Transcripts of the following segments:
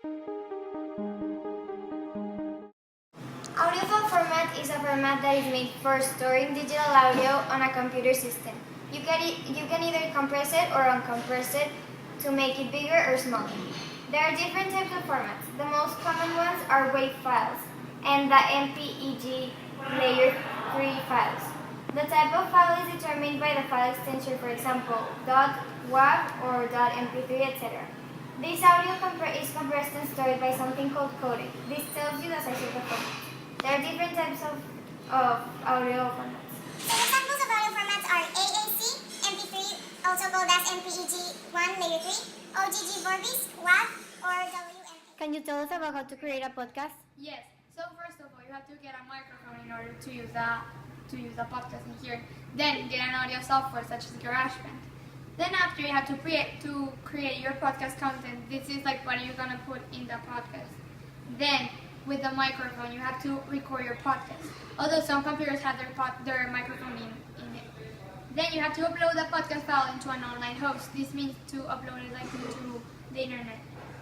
Audio file format is a format that is made for storing digital audio on a computer system. You can either compress it or uncompress it to make it bigger or smaller. There are different types of formats. The most common ones are WAV files and the MPEG layer 3 files. The type of file is determined by the file extension, for example, .wav or .mp3, etc. This audio is compressed and stored by something called codec. This tells you the size of the format. There are different types of audio formats. Some examples of audio formats are AAC, MP3, also called as MPEG-1 layer 3, OGG Vorbis, WAV, or WMP. Can you tell us about how to create a podcast? Yes. So first of all, you have to get a microphone in order to use the podcast in here. Then get an audio software such as GarageBand. Then after you have to create your podcast content. This is like what you're gonna put in the podcast. Then with the microphone, you have to record your podcast. Although some computers have their microphone in it. Then you have to upload the podcast file into an online host. This means to upload it like into the internet.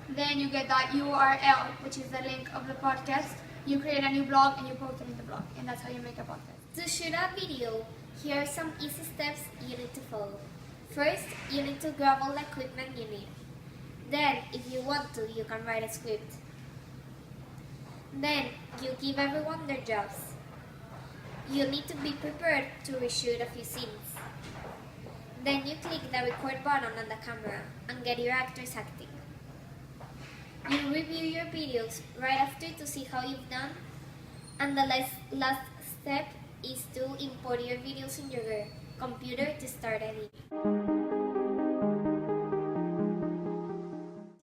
Then you get that URL, which is the link of the podcast. You create a new blog and you post it in the blog, and that's how you make a podcast. To shoot a video, here are some easy steps you need to follow. First, you need to grab all the equipment you need. Then, if you want to, you can write a script. Then, you give everyone their jobs. You need to be prepared to reshoot a few scenes. Then you click the record button on the camera and get your actors acting. You review your videos right after to see how you've done, and the last step is to import your videos in your computer to start editing.